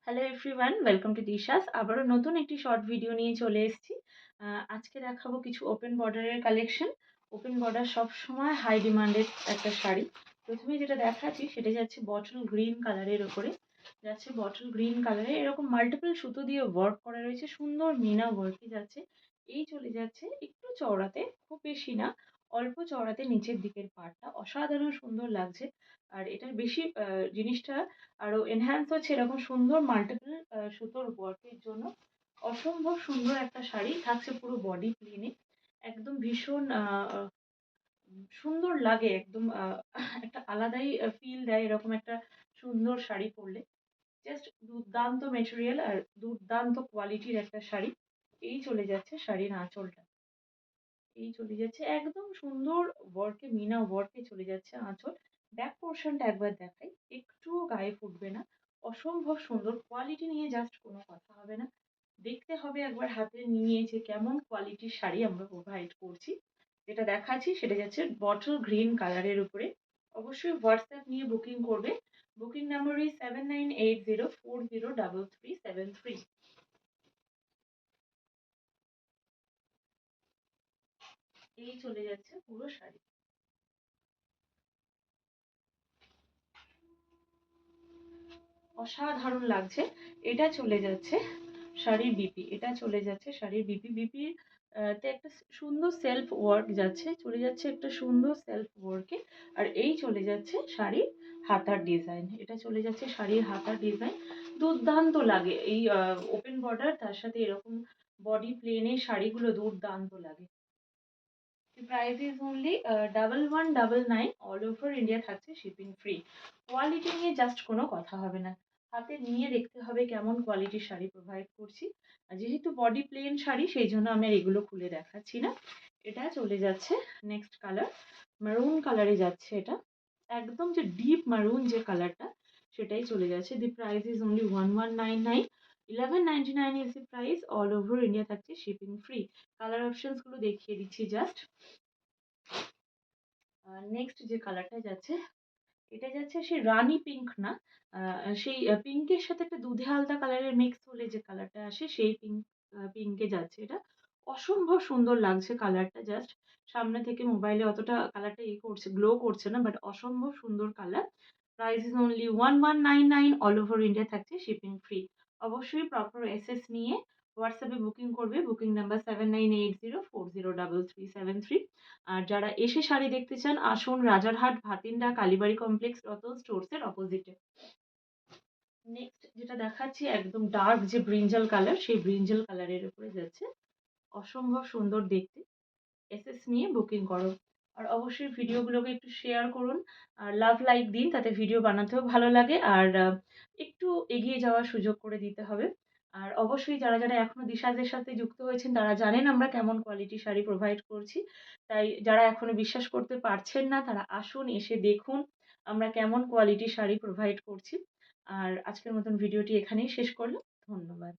Hello everyone, welcome to দিশাস। আবারও নতুন একটি শর্ট ভিডিও নিয়ে চলে এসেছি। আজকে দেখাবো কিছু ওপেন বর্ডারের কালেকশন। ওপেন বর্ডার সবসময় হাই ডিমান্ডেড একটা শাড়ি। প্রথমে যেটা দেখাচ্ছি সেটা যাচ্ছে বটল গ্রিন কালারের ওপরে। যাচ্ছে বটল গ্রিন কালারে এরকম মাল্টিপল সুতো দিয়ে ওয়ার্ক করা রয়েছে, সুন্দর মিনা ওয়ার্কে যাচ্ছে। এই চলে যাচ্ছে একটু চওড়াতে, খুব বেশি না, অল্প চওড়াতে নিচের দিকের পাড়টা অসাধারণ সুন্দর লাগছে। আর এটার বেশি জিনিসটা আরো এনহ্যান্স হচ্ছে এরকম সুন্দর মাল্টিপল সুতোর ওয়ার্কের জন্য। অসম্ভব সুন্দর একটা শাড়ি থাকছে পুরো বডি প্লেনে। একদম ভীষণ সুন্দর লাগে, একদম একটা আলাদাই ফিল দেয় এরকম একটা সুন্দর শাড়ি পরলে। জাস্ট দুর্দান্ত মেটেরিয়াল আর দুর্দান্ত কোয়ালিটির একটা শাড়ি। এই চলে যাচ্ছে শাড়ির আঁচলটা। এই চলে যাচ্ছে একদম সুন্দর ওয়ার্কে, মিনা ওয়ার্কে চলে যাচ্ছে আঁচল। ব্যাক পোর্শনটা একবার দেখাই, একটুও গায়ে ফুটবে না। অসম্ভব সুন্দর কোয়ালিটি নিয়ে জাস্ট কোনো কথা হবে না। দেখতে হবে একবার হাতে নিয়ে যে কেমন কোয়ালিটির শাড়ি আমরা প্রোভাইড করছি। যেটা দেখাচ্ছি সেটা যাচ্ছে বটল গ্রিন কালারের উপরে। অবশ্যই হোয়াটসঅ্যাপ নিয়ে বুকিং করবে। Booking number is 7980403373। এই চলে যাচ্ছে পুরো শাড়ি। অসাধারণ লাগছে। এটা চলে যাচ্ছে শাড়ির বিপি। এটা চলে যাচ্ছে শাড়ির বিপি। বিপির তে একটা সুন্দর সেলফ ওয়ার্ক যাচ্ছে, চলে যাচ্ছে একটা সুন্দর সেলফ ওয়ার্কে। আর এই চলে যাচ্ছে শাড়ির হাতার ডিজাইন। এটা চলে যাচ্ছে শাড়ির হাতার ডিজাইন। দুর্দান্ত লাগে এই ওপেন বর্ডার, তার সাথে এরকম বডি প্লেনে শাড়িগুলো দুর্দান্ত লাগে। The price is only 1199, all over India থাকছে শিপিং ফ্রি। কোয়ালিটি নিয়ে জাস্ট কোনো কথা হবে না, হাতে নিয়ে দেখতে হবে কেমন কোয়ালিটির শাড়ি প্রোভাইড করছি। আর যেহেতু বডি প্লেন শাড়ি সেই জন্য আমি আর এগুলো খুলে দেখাচ্ছি না। এটা চলে যাচ্ছে নেক্সট কালার, মারুন কালারে যাচ্ছে এটা। একদম যে ডিপ মারুন যে কালারটা, সেটাই চলে যাচ্ছে। দি price is only 1199, 1199 is the price, all over India থাকছে শিপিং ফ্রি। কালার অপশনস গুলো দেখিয়ে দিচ্ছি জাস্ট। নেক্সট যে কালারটা যাচ্ছে, এটা যাচ্ছে সেই রানী পিঙ্ক না, সেই পিঙ্কের সাথে একটা দুধে হালদা কালারের মিক্স হলে যে কালারটা আসে সেই পিঙ্কে যাচ্ছে এটা। অসম্ভব সুন্দর লাগছে কালারটা, জাস্ট সামনে থেকে মোবাইলে অতটা কালারটা করছে, গ্লো করছে না, বাট অসম্ভব সুন্দর colour. Price is only 1199, all over India থাকছে শিপিং ফ্রি। অবশ্যই প্রপার এসএস নিয়ে হোয়াটসঅ্যাপে বুকিং করবে। Booking number 7980403373। আর যারা এসে শাড়ি দেখতে চান আসুন রাজারহাট ভাতিন্ডা কালীবাড়ি কমপ্লেক্স রতন স্টোর্স এর অপোজিটে। নেক্সট যেটা দেখাচ্ছি একদম ডার্ক যে ব্রিঞ্জাল কালার, সেই ব্রিঞ্জাল কালারের উপরে যাচ্ছে। অসম্ভব সুন্দর দেখতে। এসএস নিয়ে বুকিং করো। আর অবশ্যই ভিডিওগুলোকে একটু শেয়ার করুন আর লাভ লাইক দিন, তাতে ভিডিও বানাতেও ভালো লাগে আর একটু এগিয়ে যাওয়ার সুযোগ করে দিতে হবে। আর অবশ্যই যারা যারা এখনো দিশাজের সাথে যুক্ত হয়েছেন তারা জানেন আমরা কেমন কোয়ালিটি শাড়ি প্রোভাইড করছি। তাই যারা এখনো বিশ্বাস করতে পারছেন না তারা আসুন, এসে দেখুন আমরা কেমন কোয়ালিটি শাড়ি প্রোভাইড করছি। আর আজকের মতন ভিডিওটি এখানেই শেষ করলাম। ধন্যবাদ।